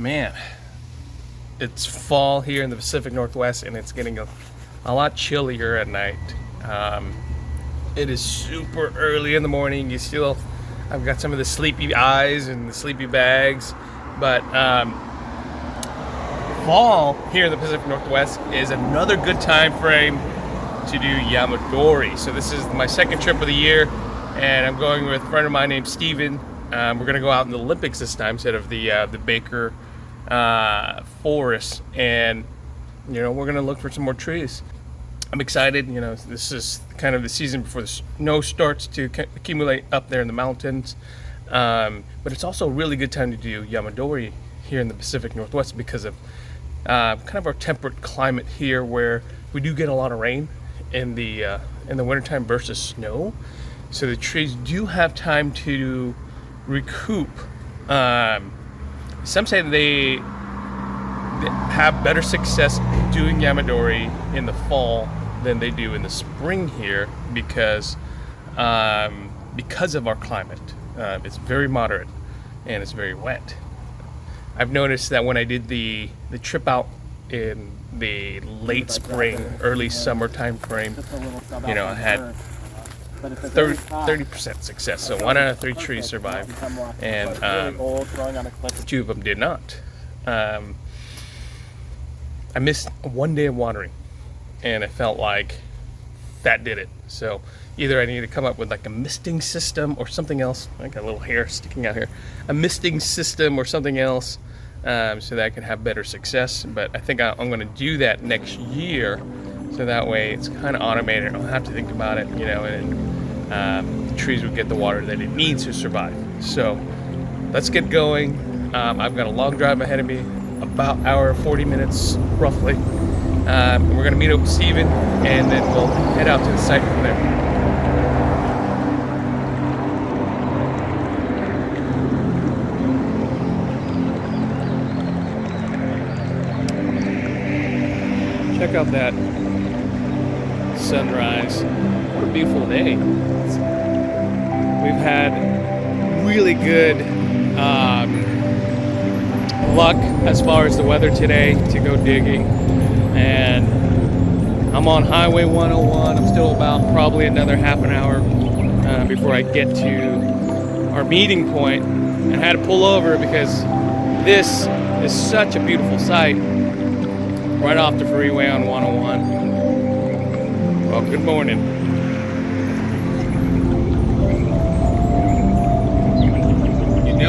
Man, it's fall here in the Pacific Northwest, and it's getting a lot chillier at night. It is super early in the morning. I've got some of the sleepy eyes and the sleepy bags, but fall here in the Pacific Northwest is another good time frame to do Yamadori. So this is my second trip of the year, and I'm going with a friend of mine named Steven. We're going to go out in the Olympics this time instead of the Baker forest, and we're going to look for some more trees. I'm excited. This is kind of the season before the snow starts to accumulate up there in the mountains, but it's also a really good time to do Yamadori here in the Pacific Northwest because of kind of our temperate climate here, where we do get a lot of rain in the wintertime versus snow, so the trees do have time to recoup. Some say they have better success doing Yamadori in the fall than they do in the spring here because of our climate. It's very moderate and it's very wet. I've noticed that when I did the trip out in the late spring, early summer time frame, I had 30% success. So 1 out of 3 trees survived, and 2 of them did not. I missed 1 day of watering, and I felt like that did it. So either I need to come up with like a misting system or something else. I got a little hair sticking out here. A misting system or something else, so that I can have better success. But I think I'm going to do that next year, so that way it's kind of automated. I don't have to think about it, and the trees will get the water that it needs to survive. So let's get going. I've got a long drive ahead of me, about hour 40 minutes roughly. We're going to meet up with Steven, and then we'll head out to the site from there. Check out that sunrise. What a beautiful day. We've had really good luck as far as the weather today to go digging, and I'm on Highway 101. I'm still about probably another half an hour before I get to our meeting point, and I had to pull over because this is such a beautiful site right off the freeway on 101. Well, good morning.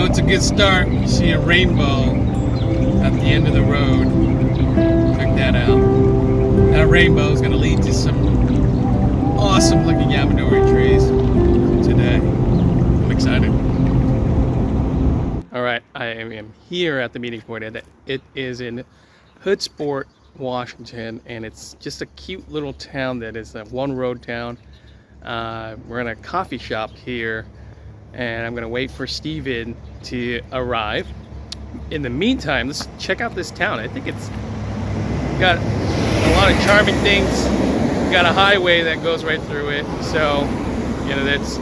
It's a good start. You see a rainbow at the end of the road. Check that out. That rainbow is going to lead to some awesome looking Yamadori trees today. I'm excited. All right, I am here at the meeting point. It is in Hoodsport, Washington, and it's just a cute little town that is a one road town. We're in a coffee shop here, and I'm gonna wait for Steven to arrive. In the meantime, let's check out this town. I think it's got a lot of charming things. We've got a highway that goes right through it, so that's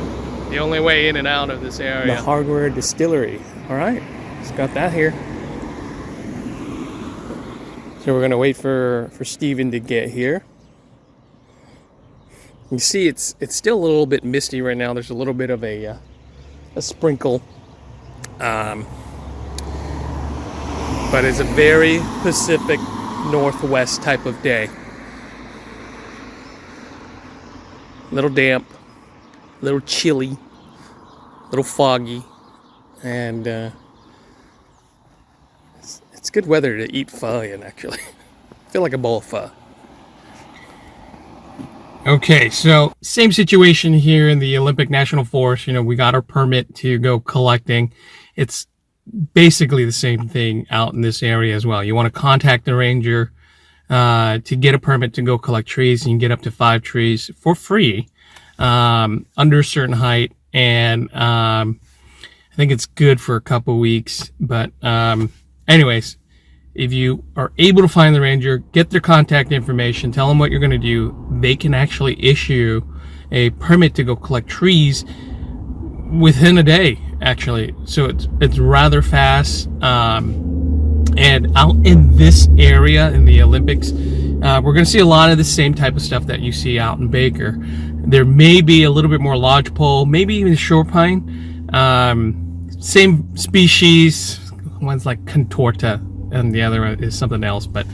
the only way in and out of this area. The hardware distillery. All right, it's got that here. So we're gonna wait for Steven to get here. You see, it's still a little bit misty right now. There's a little bit of a sprinkle, but it's a very Pacific Northwest type of day. A little damp, a little chilly, a little foggy, and it's good weather to eat pho in, actually. I feel like a bowl of pho. Okay, so same situation here in the Olympic National Forest. We got our permit to go collecting. It's basically the same thing out in this area as well. You want to contact the ranger to get a permit to go collect trees, and you can get up to 5 trees for free under a certain height, and I think it's good for a couple weeks. But anyways, if you are able to find the ranger, get their contact information, tell them what you're going to do, they can actually issue a permit to go collect trees within a day, actually. So it's rather fast. And out in this area in the Olympics, we're going to see a lot of the same type of stuff that you see out in Baker. There may be a little bit more lodgepole, maybe even shore pine. Same species. One's like contorta, and the other is something else, but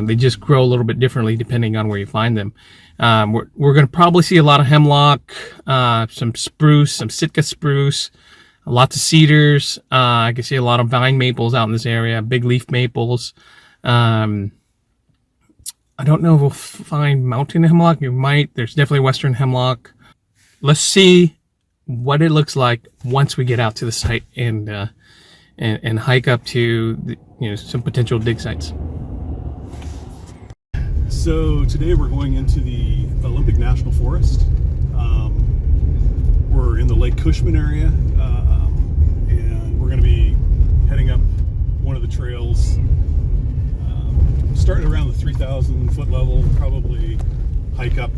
they just grow a little bit differently depending on where you find them. We're going to probably see a lot of hemlock, some spruce, some Sitka spruce, lots of cedars. I can see a lot of vine maples out in this area, big leaf maples. I don't know if we'll find mountain hemlock. You might. There's definitely western hemlock. Let's see what it looks like once we get out to the site and hike up to some potential dig sites. So today we're going into the Olympic National Forest. We're in the Lake Cushman area, and we're going to be heading up one of the trails, starting around the 3,000 foot level, probably hike up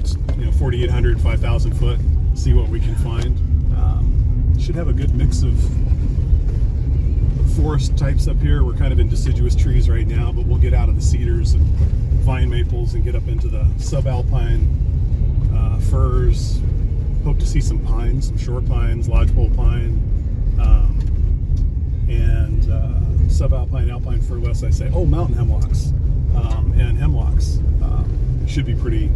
4,800, 5,000 foot, see what we can find. Should have a good mix of forest types up here. We're kind of in deciduous trees right now, but we'll get out of the cedars and vine maples and get up into the subalpine firs. Hope to see some pines, some short pines, lodgepole pine, and subalpine, alpine fir west, I say. Oh, mountain hemlocks and hemlocks should be pretty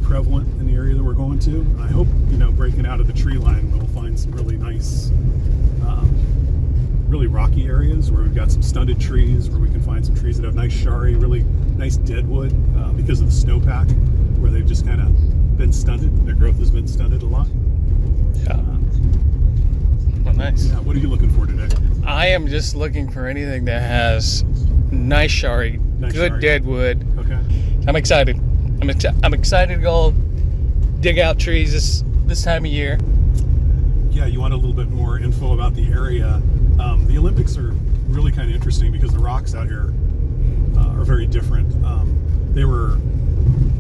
prevalent in the area that we're going to. I hope, breaking out of the tree line, we'll find some really nice, really rocky areas where we've got some stunted trees, where we can find some trees that have nice shari, really nice deadwood because of the snowpack, where they've just kind of been stunted. Their growth has been stunted a lot. Yeah. Well, nice. Yeah. What are you looking for today? I am just looking for anything that has nice shari, good shari. Deadwood. Okay. I'm excited. I'm excited to go dig out trees this time of year. Yeah, you want a little bit more info about the area. The Olympics are really kind of interesting because the rocks out here are very different. They were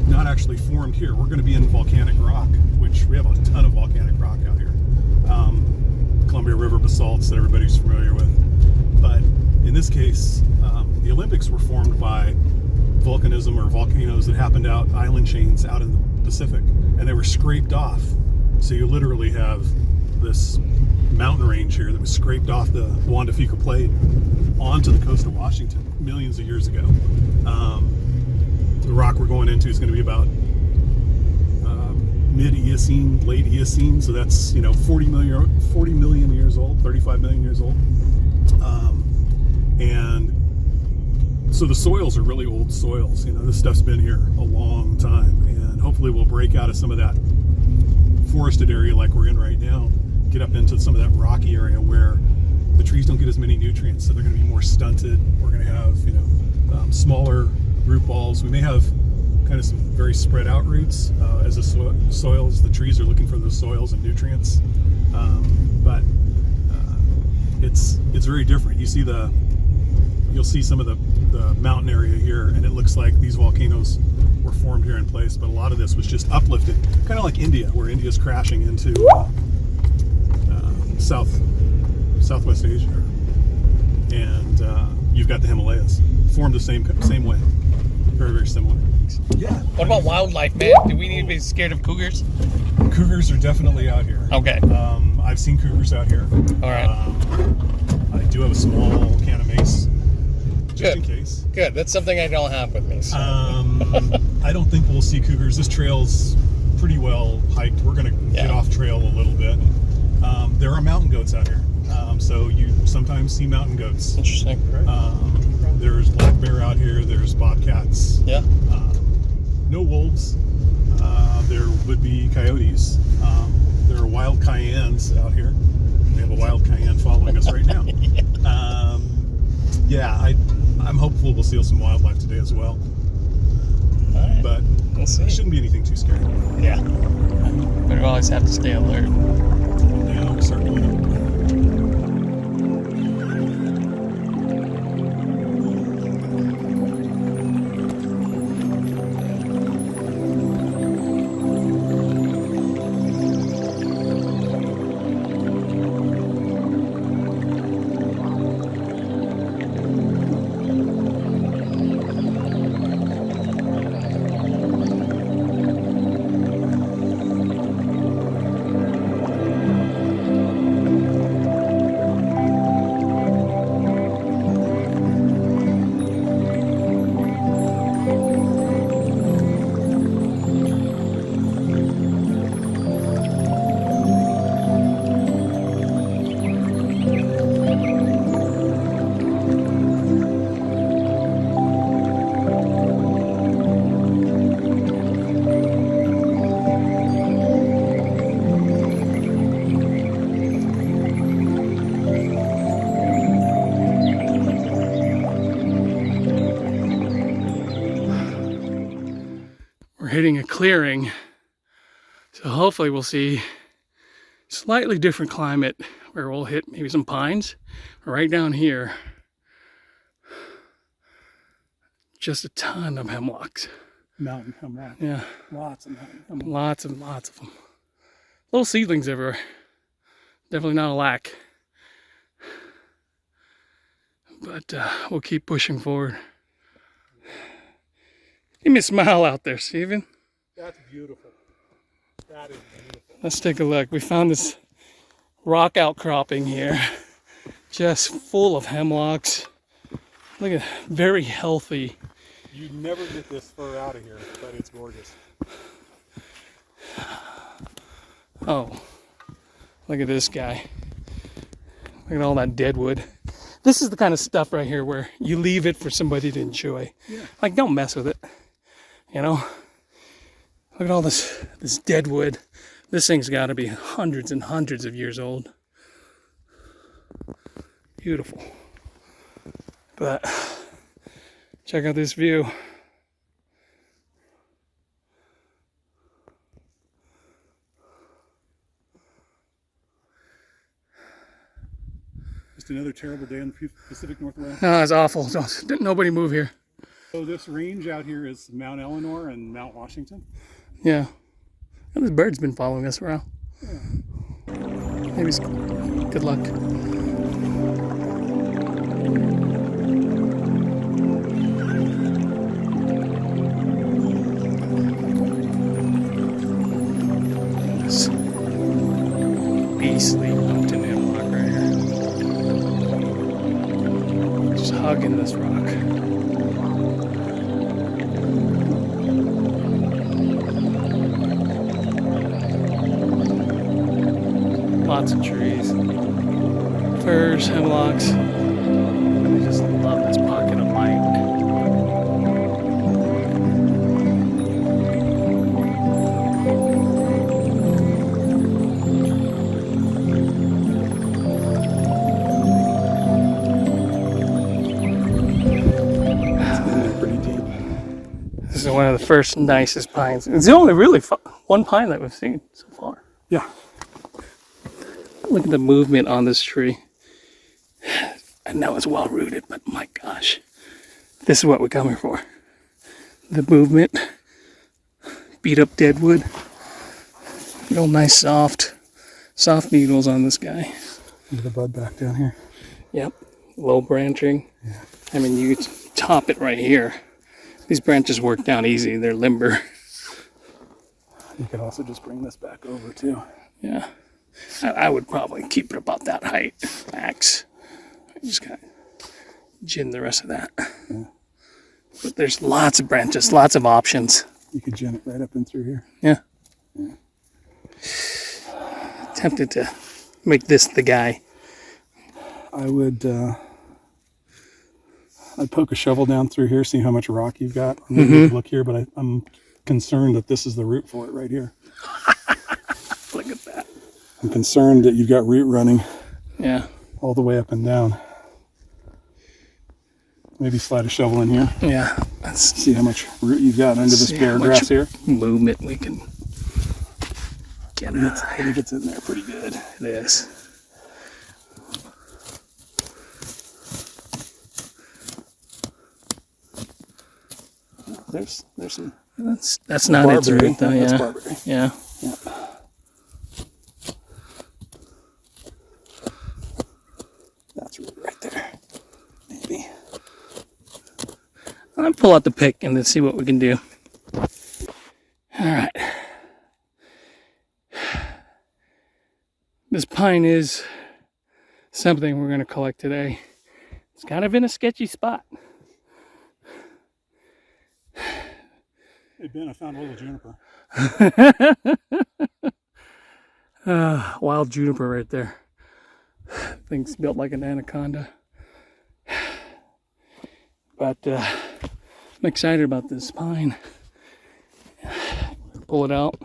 not actually formed here. We're going to be in volcanic rock, which we have a ton of volcanic rock out here. Columbia River basalts that everybody's familiar with. But in this case, the Olympics were formed by volcanism or volcanoes that happened out island chains out in the Pacific, and they were scraped off. So you literally have this mountain range here that was scraped off the Juan de Fuca Plate onto the coast of Washington millions of years ago. The rock we're going into is going to be about mid-Eocene, late Eocene, so that's 40 million years old, 35 million years old, and so the soils are really old soils. This stuff's been here a long time, and hopefully we'll break out of some of that forested area like we're in right now, get up into some of that rocky area where the trees don't get as many nutrients, so they're going to be more stunted. We're going to have smaller root balls. We may have kind of some very spread out roots as the soils, the trees are looking for those soils and nutrients, but it's very different. You'll see some of the mountain area here, and it looks like these volcanoes were formed here in place, but a lot of this was just uplifted, kind of like India, where India's crashing into Southwest Asia, and you've got the Himalayas formed the same way, very, very similar. Yeah. What about wildlife, man? Do we need to be scared of cougars? Cougars are definitely out here. Okay. I've seen cougars out here. All right. I do have a small can of mace, just in case. Good. That's something I don't have with me. So. I don't think we'll see cougars. This trail's pretty well hiked. We're going to get off trail a little bit. There are mountain goats out here, so you sometimes see mountain goats. Interesting. There's black bear out here. There's bobcats. Yeah. No wolves. There would be coyotes. There are wild cayennes out here. We have a wild cayenne following us right now. I'm hopeful we'll see some wildlife today as well. All right. But we'll see. It shouldn't be anything too scary. Yeah. But we always have to stay alert. Yeah, we'll start going up. clearing. So hopefully we'll see slightly different climate where we'll hit maybe some pines. Right down here, just a ton of hemlocks. Mountain hemlock. Yeah. Lots of mountain hemlock. Lots and lots of them. Little seedlings everywhere. Definitely not a lack. But we'll keep pushing forward. Give me a smile out there, Steven. That's beautiful. That is beautiful. Let's take a look. We found this rock outcropping here. Just full of hemlocks. Look at that. Very healthy. You never get this fur out of here, but it's gorgeous. Oh, look at this guy. Look at all that dead wood. This is the kind of stuff right here where you leave it for somebody to enjoy. Yeah. Like, don't mess with it. You know? Look at all this dead wood. This thing's got to be hundreds and hundreds of years old. Beautiful. But check out this view. Just another terrible day in the Pacific Northwest. Oh, it's awful. Don't nobody move here. So this range out here is Mount Eleanor and Mount Washington. Yeah. And this bird's been following us around. Yeah. Maybe it's good luck. This beastly mountain hemlock right here. Just hugging this rock. Lots of trees, firs, hemlocks. I just love this pocket of light. Pretty deep. This is one of the first nicest pines. It's the only really one pine that we've seen so far. Yeah. Look at the movement on this tree. I know it's well rooted, but my gosh, this is what we come here for. The movement, beat up dead wood, real nice soft needles on this guy. Look at the bud back down here. Yep, low branching. Yeah. I mean, you top it right here. These branches work down easy, they're limber. You could also just bring this back over too. Yeah. I would probably keep it about that height, max. Just kind of gin the rest of that. Yeah. But there's lots of branches, lots of options. You could gin it right up and through here. Yeah. Yeah. Tempted to make this the guy. I would I'd poke a shovel down through here, see how much rock you've got. Look here, but I'm concerned that this is the root for it right here. Look at that. I'm concerned that you've got root running Yeah. all the way up and down. Maybe slide a shovel in here. Yeah. Let's See how much root you've got under this see bare how much grass here. movement we can get I out. think it's in there pretty good. It is. There's some That's not its barberry. root though. That's Yeah. barberry. Yeah. Yeah. That's root right there. Maybe. I'll pull out the pick and let's see what we can do. All right. This pine is something we're going to collect today. It's kind of in a sketchy spot. Hey Ben, I found a little juniper. Wild juniper right there. Thing's built like an anaconda. But I'm excited about this pine. Pull it out.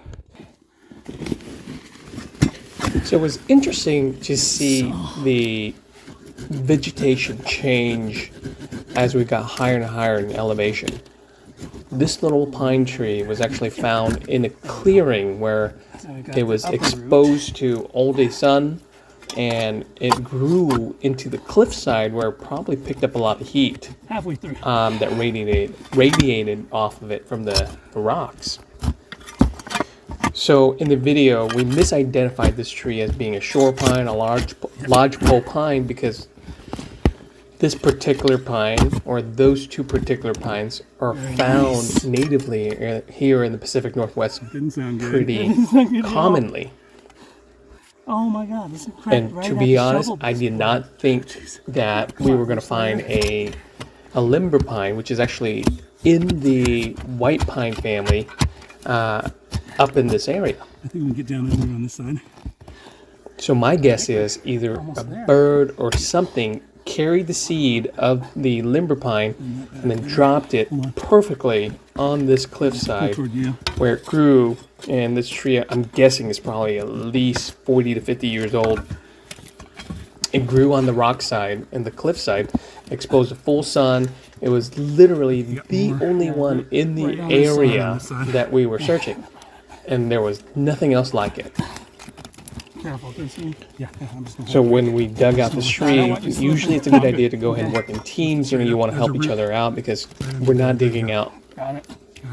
So it was interesting to see the vegetation change as we got higher and higher in elevation. this little pine tree was actually found in a clearing where it was exposed to all day sun, and it grew into the cliffside where it probably picked up a lot of heat Halfway through. that radiated off of it from the rocks. So in the video, we misidentified this tree as being a shore pine, a lodgepole pine, because this particular pine, or those two particular pines, are found natively here in the Pacific Northwest Didn't sound good. pretty commonly. Oh my God! This is And to be honest, I did not think that we were going to find a limber pine, which is actually in the white pine family, up in this area. I think we can get down there on this side. So my guess is either a bird or something carried the seed of the limber pine and then dropped it perfectly on this cliffside where it grew. And this tree, I'm guessing, is probably at least 40 to 50 years old. It grew on the rock side and the cliffside, exposed to full sun. It was literally the only one in the area that we were searching. And there was nothing else like it. Careful, yeah, I'm just So when we dug out this tree, usually it's a good idea to go ahead and work in teams. You know, you want to help each other out because we're not digging out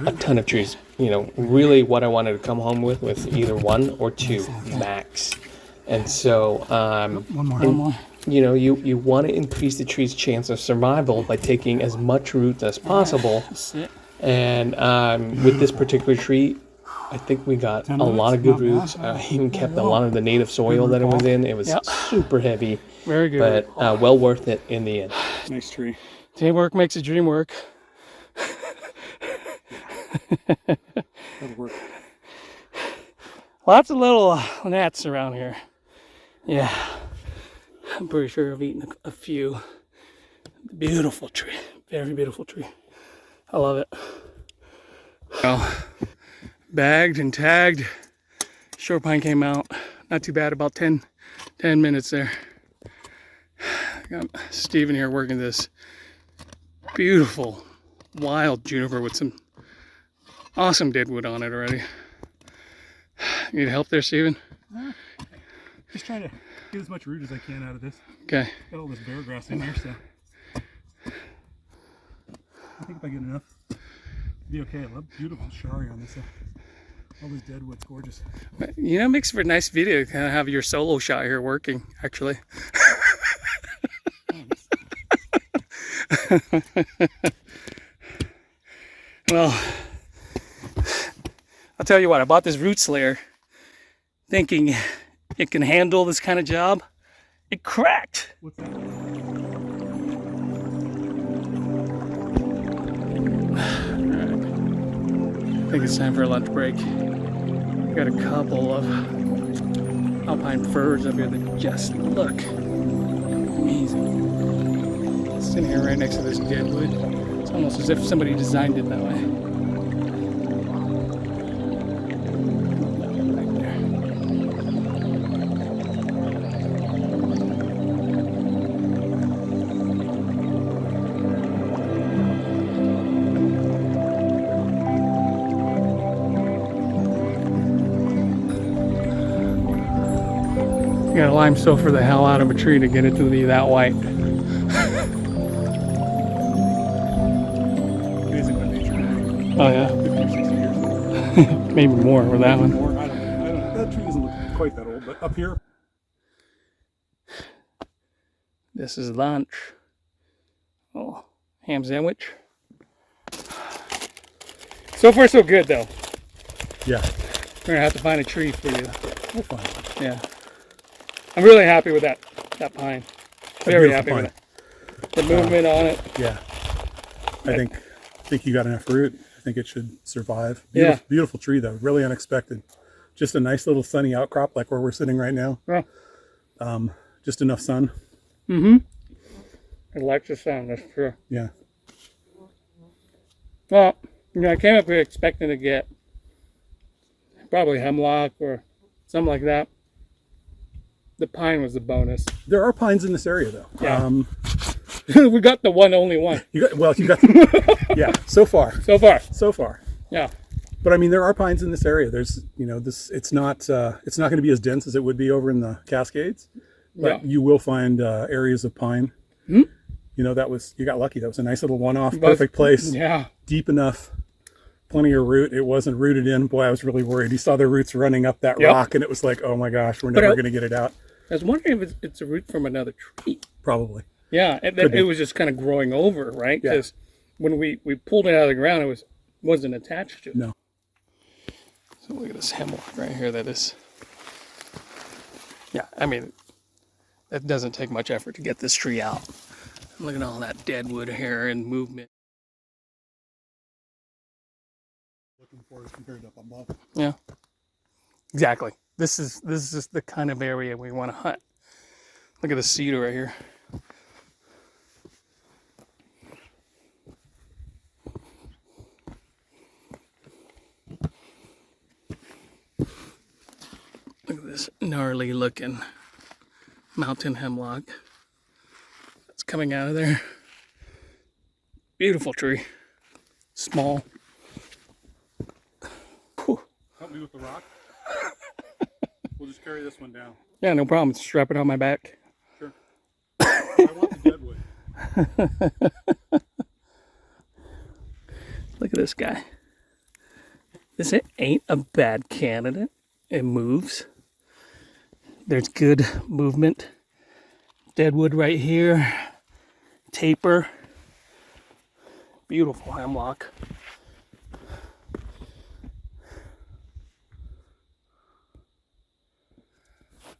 a ton of trees. You know, really what I wanted to come home with was either one or two max. And so, one more. You know, you want to increase the tree's chance of survival by taking as much root as possible. And with this particular tree, I think we got a lot of good roots. I even kept a lot of the native soil that it was in. It was super heavy. Very good. But well worth it in the end. Nice tree. Teamwork makes a dream work. That'll work. Lots of little gnats around here. Yeah. I'm pretty sure I've eaten a few. Beautiful tree. Very beautiful tree. I love it. Well, bagged and tagged. Shore pine came out. Not too bad, about 10 minutes there. Got Steven here working this beautiful wild juniper with some awesome deadwood on it already. Need help there, Steven? Just trying to get as much root as I can out of this. Okay. Got all this bear grass in here, so I think if I get enough, it'll be okay. I love beautiful shari on this. All this deadwood's gorgeous. You know, it makes for a nice video to kind of have your solo shot here working, actually. Well, I'll tell you what, I bought this root slayer thinking it can handle this kind of job. It cracked. What's that? I think it's time for a lunch break. Got a couple of alpine firs up here that just look amazing. Sitting here right next to this deadwood. It's almost as if somebody designed it that way. Back there. You gotta lime sulfur the hell out of a tree to get it to be that white. Oh yeah, 50 or 60 years. maybe more with that one. More, I don't know. That tree doesn't look quite that old, but up here. This is lunch. Oh, ham sandwich. So far, so good though. Yeah. We're gonna have to find a tree for you. We'll find. Yeah, I'm really happy with that pine. Very happy pine. with it. The movement on it. Yeah. I think you got enough root. I think it should survive. Yeah. Beautiful tree though. Really unexpected. Just a nice little sunny outcrop like where we're sitting right now. Yeah. Just enough sun. Mm-hmm. It likes the sun, that's true. Yeah. Well, you know, I came up here expecting to get probably hemlock or something like that. The pine was the bonus. There are pines in this area though. Yeah. We got the one, only one. You got, yeah, so far. So far. So far. Yeah. But I mean, there are pines in this area. There's, it's not going to be as dense as it would be over in the Cascades, but you will find areas of pine. Hmm? You got lucky. That was a nice little one-off, perfect place. Yeah. Deep enough, plenty of root. It wasn't rooted in. Boy, I was really worried. You saw the roots running up that rock, and it was like, oh my gosh, we're never going to get it out. I was wondering if it's a root from another tree. Probably. Yeah, it was just kind of growing over, right? Because when we pulled it out of the ground, it wasn't attached to it. No. So look at this hemlock right here. That is, yeah, I mean, it doesn't take much effort to get this tree out. Look at all that dead wood hair and movement. Looking for it compared to up above. Yeah, exactly. This is the kind of area we want to hunt. Look at the cedar right here. Look at this gnarly looking mountain hemlock that's coming out of there. Beautiful tree. Small. Whew. Help me with the rock. We'll just carry this one down. Yeah, no problem. Strap it on my back. Sure. I want the deadwood. Look at this guy. This ain't a bad candidate. It moves. There's good movement. Deadwood right here. Taper. Beautiful hemlock.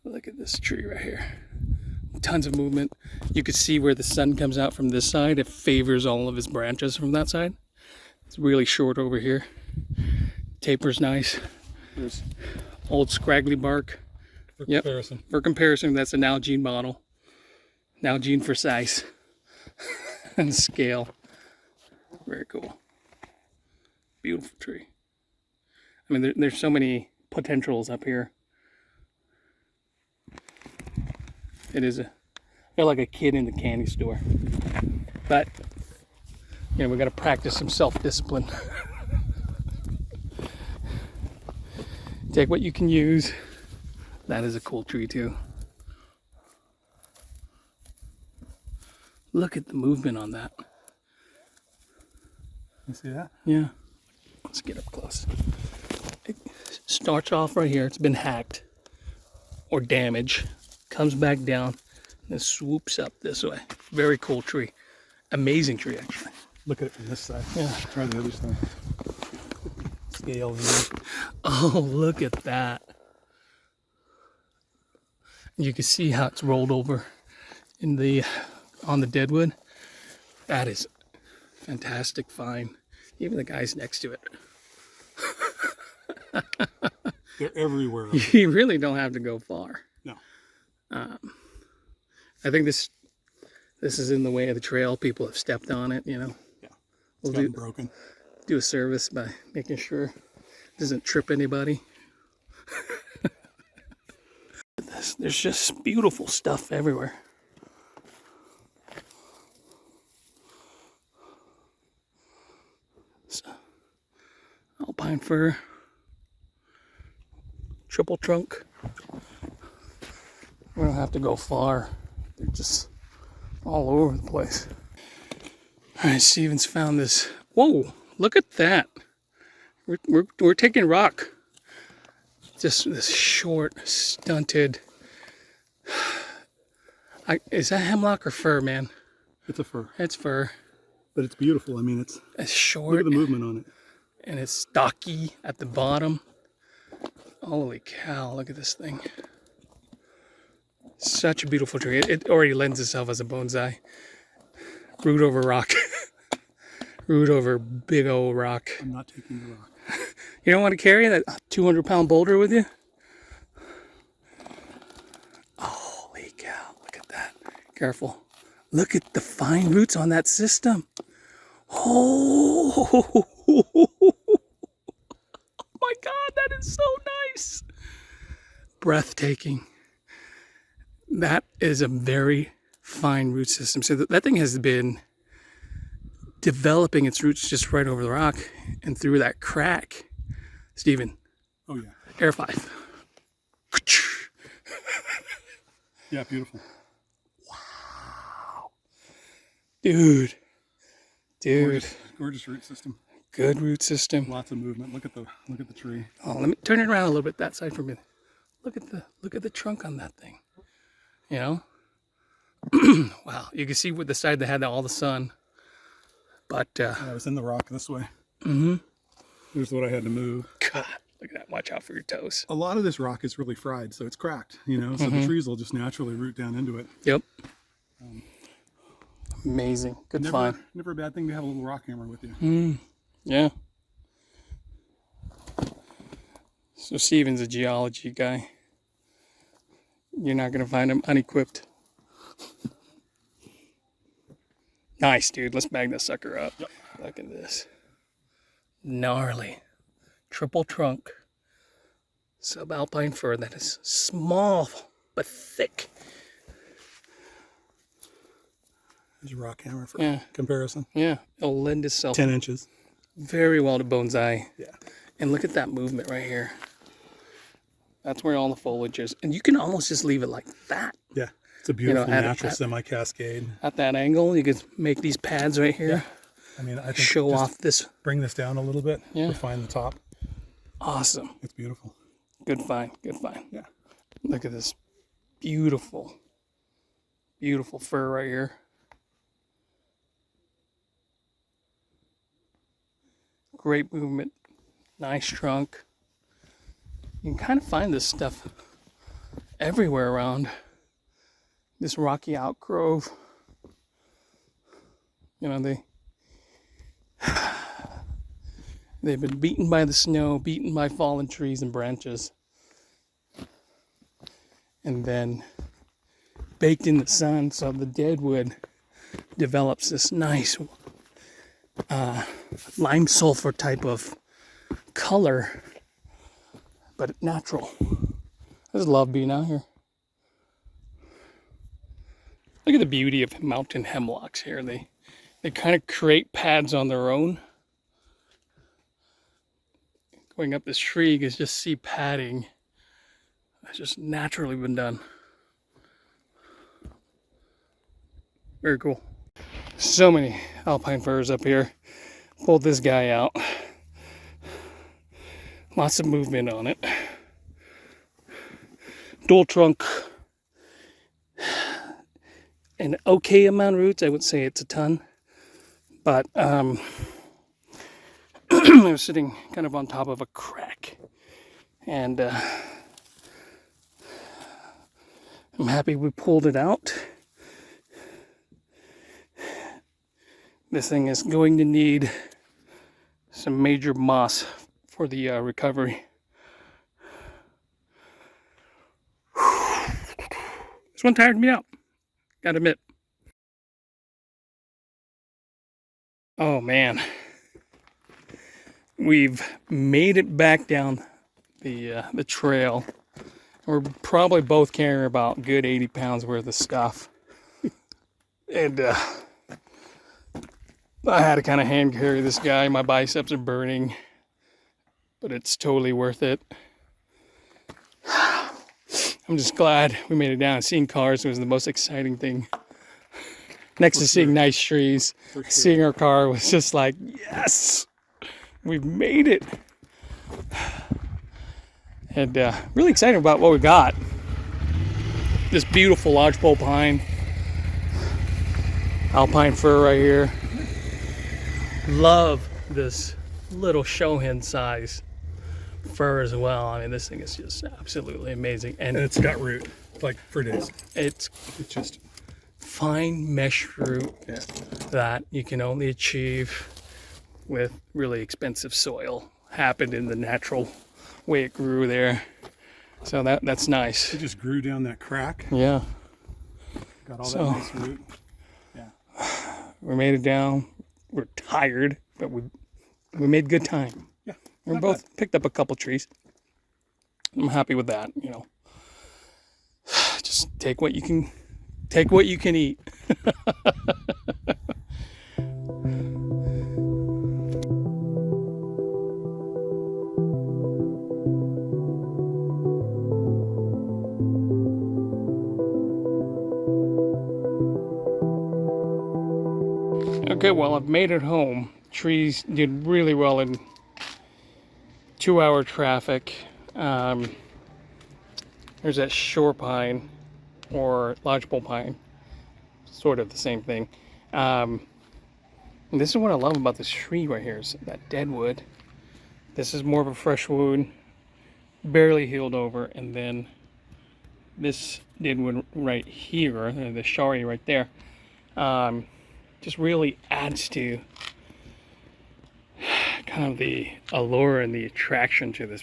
Look at this tree right here. Tons of movement. You can see where the sun comes out from this side. It favors all of his branches from that side. It's really short over here. Taper's nice. There's old scraggly bark. For comparison. For comparison, that's an Nalgene model. Nalgene for size and scale. Very cool. Beautiful tree. I mean, there's so many potentials up here. It is I feel like a kid in the candy store. But, we got to practice some self-discipline. Take what you can use. That is a cool tree too. Look at the movement on that. You see that? Yeah. Let's get up close. It starts off right here. It's been hacked or damaged. Comes back down and swoops up this way. Very cool tree. Amazing tree, actually. Look at it from this side. Yeah. Try the other side. Scale. Oh, look at that. You can see how it's rolled over on the deadwood. That is fantastic find. Even the guys next to it. They're everywhere. You really don't have to go far. No. I think this is in the way of the trail. People have stepped on it, Yeah. We'll It's broken. do a service by making sure it doesn't trip anybody. There's just beautiful stuff everywhere. So, alpine fir, triple trunk. We don't have to go far. They're just all over the place. All right, Steven's found this. Whoa, look at that. We're taking rock. Just this short, stunted. Is that hemlock or fir, man? It's a fir. It's fir. But it's beautiful. I mean, it's short. Look at the movement on it. And it's stocky at the bottom. Holy cow, look at this thing. Such a beautiful tree. It already lends itself as a bonsai. Root over rock. Root over big old rock. I'm not taking the rock. You don't want to carry that 200-pound boulder with you? Holy cow, look at that. Careful. Look at the fine roots on that system. Oh my God, that is so nice. Breathtaking. That is a very fine root system. So that thing has been developing its roots just right over the rock and through that crack. Steven, Oh yeah. air 5. Yeah, beautiful. Dude. Gorgeous root system. Good root system. Lots of movement. Look at the tree. Oh, let me turn it around a little bit that side for a minute. Look at the trunk on that thing. You know? Wow. You can see with the side that had all the sun. But I was in the rock this way. mm-hmm. Here's what I had to move. God, look at that. Watch out for your toes. A lot of this rock is really fried, so it's cracked, you know, so the trees will just naturally root down into it. Yep. Amazing. Good find. Never a bad thing to have a little rock hammer with you. Yeah. So Steven's a geology guy. You're not going to find him unequipped. Nice, dude. Let's bag that sucker up. Yep. Look at this. Gnarly. Triple trunk. Subalpine fir that is small but thick. There's a rock hammer for comparison. Yeah. It'll lend itself 10 inches. very well to bonsai. Yeah. And look at that movement right here. That's where all the foliage is. And you can almost just leave it like that. Yeah. It's a beautiful natural at semi-cascade. At that angle, you can make these pads right here. Yeah. I mean, I think Show just off this. bring this down a little bit. Yeah. Refine the top. Awesome. It's beautiful. Good find. Good find. Yeah. Look at this beautiful, beautiful fir right here. Great movement. Nice trunk. You can kind of find this stuff everywhere around this rocky outgrove. You know, they've been beaten by the snow, beaten by fallen trees and branches, and then baked in the sun, so the dead wood develops this nice lime sulfur type of color, but natural. I just love being out here. Look at the beauty of mountain hemlocks here. They kind of create pads on their own. Going up this tree, you can just see padding. It's just naturally been done. Very cool. So many alpine firs up here. Pulled this guy out. Lots of movement on it. Dual trunk. An okay amount of roots. I would say it's a ton. But I was sitting kind of on top of a crack. And I'm happy we pulled it out. This thing is going to need some major moss for the recovery. This one tired me out, gotta admit. Oh man. We've made it back down the trail. We're probably both carrying about a good 80 pounds worth of stuff. And I had to kind of hand carry this guy. My biceps are burning, but it's totally worth it. I'm just glad we made it down. Seeing cars was the most exciting thing. Next to seeing nice trees, seeing our car was just like, yes, we've made it. And really excited about what we got. This beautiful lodgepole pine, alpine fir right here. Love this little Shohin size fir as well. I mean, this thing is just absolutely amazing. And it's got root, like for days. It's just fine mesh root that you can only achieve with really expensive soil. Happened in the natural way it grew there. So that's nice. It just grew down that crack. Yeah. Got all that nice root. Yeah. We made it down. We're tired, but we made good time. Yeah. We both picked up a couple trees. I'm happy with that, you know. Just take what you can Take what you can eat. Okay, well, I've made it home. Trees did really well in 2-hour traffic. There's that shore pine or lodgepole pine, sort of the same thing. And this is what I love about this tree right here, is that dead wood. This is more of a fresh wound, barely healed over, and then this dead wood right here, the shari right there, just really adds to kind of the allure and the attraction to this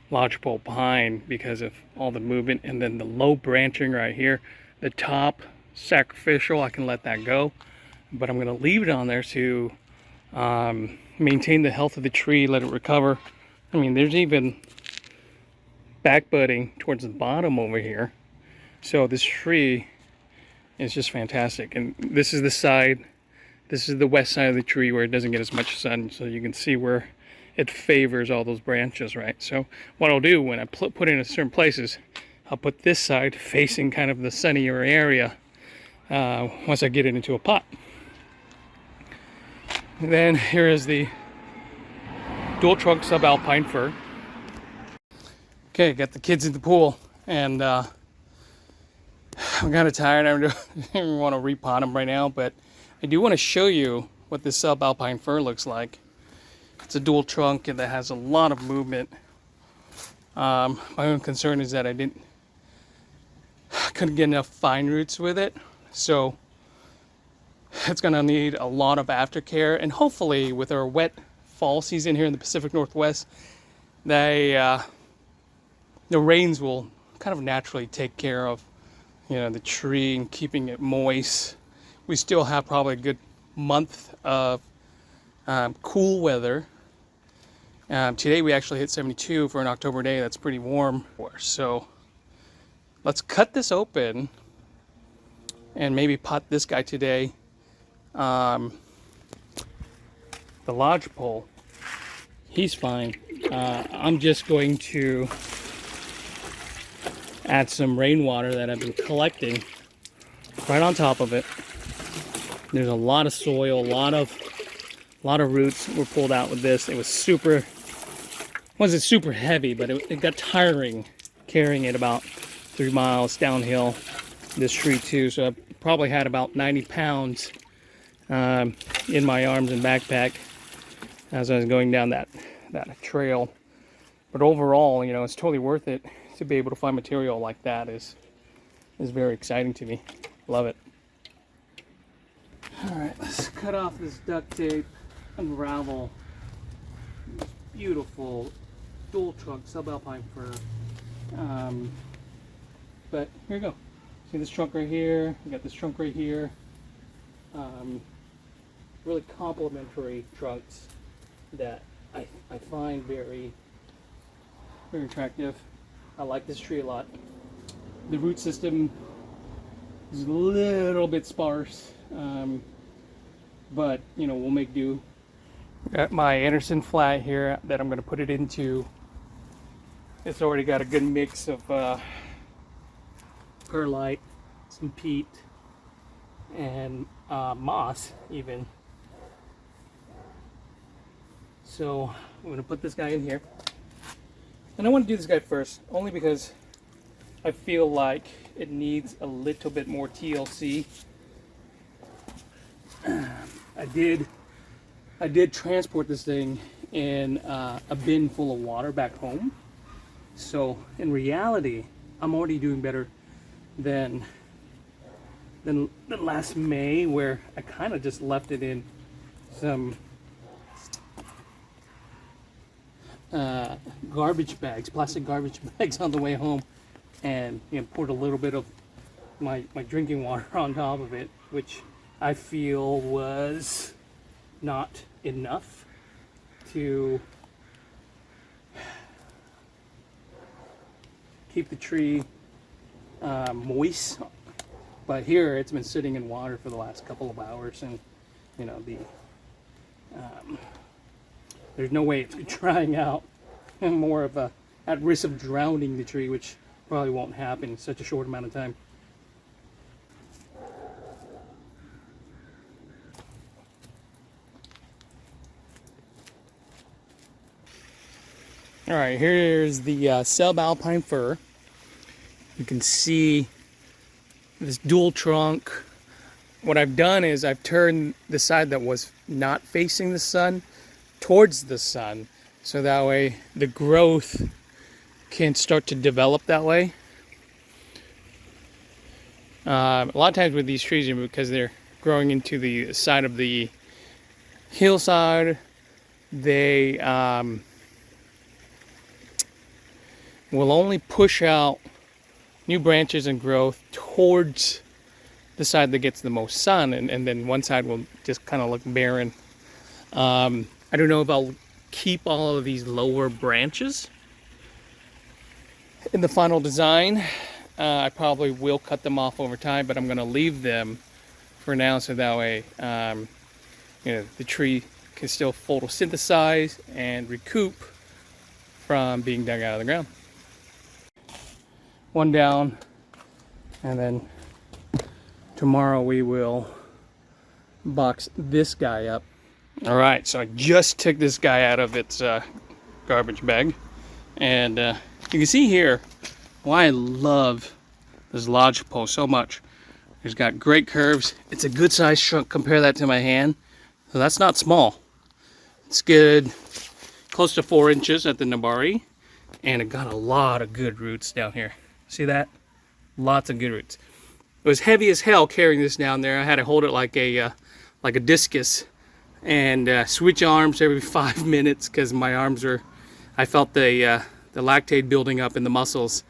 lodgepole pine because of all the movement. And then the low branching right here, the top sacrificial, I can let that go, but I'm going to leave it on there to maintain the health of the tree, let it recover. I mean, there's even back budding towards the bottom over here, so this tree is just fantastic. And this is the side, this is the west side of the tree where it doesn't get as much sun, so you can see where it favors all those branches, right? So what I'll do when I put it in certain places, I'll put this side facing kind of the sunnier area once I get it into a pot. And then here is the dual trunk subalpine fir. Okay, got the kids in the pool, and I'm kind of tired. I don't even want to repot them right now, but I do want to show you what this subalpine fir looks like. It's a dual trunk and that has a lot of movement. My own concern is that I couldn't get enough fine roots with it, so it's gonna need a lot of aftercare. And hopefully, with our wet fall season here in the Pacific Northwest, the rains will kind of naturally take care of, you know, the tree and keeping it moist. We still have probably a good month of cool weather. Today we actually hit 72 for an October day. That's pretty warm. So let's cut this open and maybe pot this guy today. The lodgepole, he's fine. I'm just going to add some rainwater that I've been collecting right on top of it. There's a lot of soil, a lot of roots were pulled out with this. It wasn't super heavy, but it got tiring carrying it about 3 miles downhill this tree too. So I probably had about 90 pounds in my arms and backpack as I was going down that trail. But overall, you know, it's totally worth it to be able to find material like that. Is very exciting to me. Love it. All right, let's cut off this duct tape, unravel this beautiful dual trunk subalpine fir. But here you go. See this trunk right here? We got this trunk right here. Really complementary trunks that I find very attractive. I like this tree a lot. The root system is a little bit sparse, but you know, we'll make do. Got my Anderson flat here that I'm going to put it into. It's already got a good mix of perlite, some peat, and moss even. So I'm going to put this guy in here. And I want to do this guy first, only because I feel like it needs a little bit more TLC. I did transport this thing in a bin full of water back home. So in reality, I'm already doing better than last May, where I kind of just left it in some garbage bags, plastic garbage bags on the way home, and you know, poured a little bit of my drinking water on top of it, which I feel was not enough to keep the tree moist But here it's been sitting in water for the last couple of hours, and you know there's no way it's drying out. And more of a at risk of drowning the tree, which probably won't happen in such a short amount of time. All right, here's the Selb Alpine Fir. You can see this dual trunk. What I've done is I've turned the side that was not facing the sun towards the sun, so that way the growth can start to develop that way. A lot of times with these trees, because they're growing into the side of the hillside, they will only push out new branches and growth towards the side that gets the most sun, and then one side will just kind of look barren. I don't know if I'll keep all of these lower branches in the final design. I probably will cut them off over time, but I'm going to leave them for now, so that way the tree can still photosynthesize and recoup from being dug out of the ground. One down, and then tomorrow we will box this guy up. All right, so I just took this guy out of its garbage bag, and you can see here why I love this lodgepole so much. It's got great curves. It's a good size trunk. Compare that to my hand, so that's not small. It's good, close to 4 inches at the Yamadori, and it got a lot of good roots down here. See that? Lots of good roots. It was heavy as hell carrying this down there. I had to hold it like a discus, and switch arms every 5 minutes because my arms were. I felt the lactate building up in the muscles.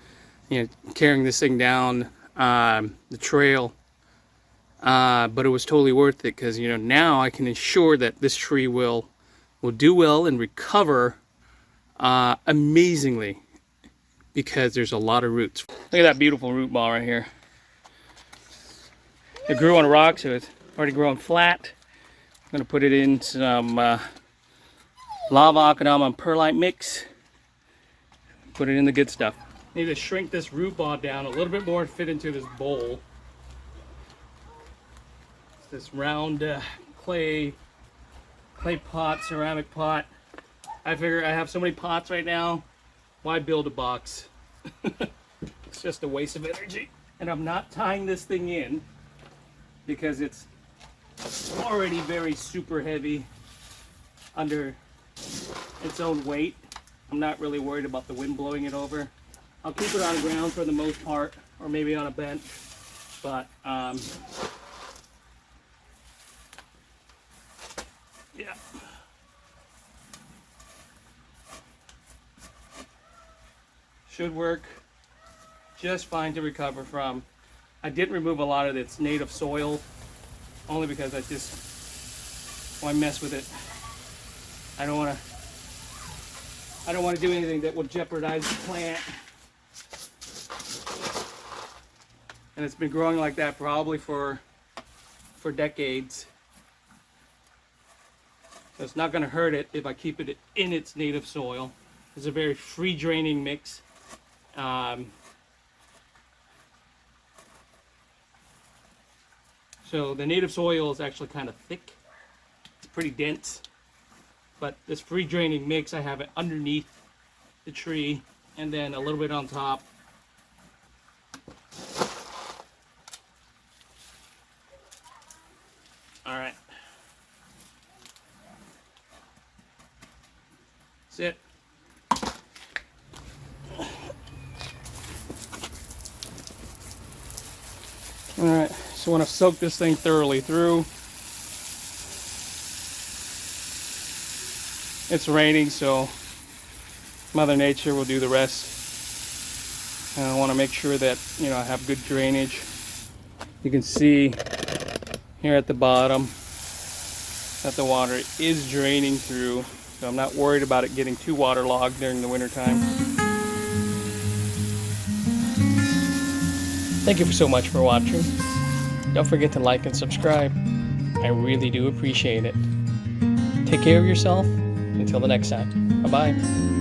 Carrying this thing down the trail, but it was totally worth it because now I can ensure that this tree will do well and recover amazingly, because there's a lot of roots. Look at that beautiful root ball right here. It grew on a rock, so it's already growing flat. I'm gonna put it in some lava akadama and perlite mix. Put it in the good stuff. Need to shrink this root ball down a little bit more and fit into this bowl. It's this round clay pot, ceramic pot. I figure I have so many pots right now, why build a box? It's just a waste of energy. And I'm not tying this thing in because it's already very super heavy under its own weight. I'm not really worried about the wind blowing it over. I'll keep it on the ground for the most part, or maybe on a bench, but yeah. Should work just fine to recover from. I did remove a lot of its native soil, only because I just want to mess with it. I don't want to do anything that will jeopardize the plant. And it's been growing like that probably for decades. So it's not going to hurt it if I keep it in its native soil. It's a very free draining mix. So the native soil is actually kind of thick. It's pretty dense. But this free draining mix, I have it underneath the tree and then a little bit on top. All right. That's it. All right, so I want to soak this thing thoroughly through. It's raining, so Mother Nature will do the rest. And I want to make sure that, I have good drainage. You can see here at the bottom that the water is draining through, so I'm not worried about it getting too waterlogged during the winter time. Thank you so much for watching. Don't forget to like and subscribe. I really do appreciate it. Take care of yourself. Until the next time. Bye-bye.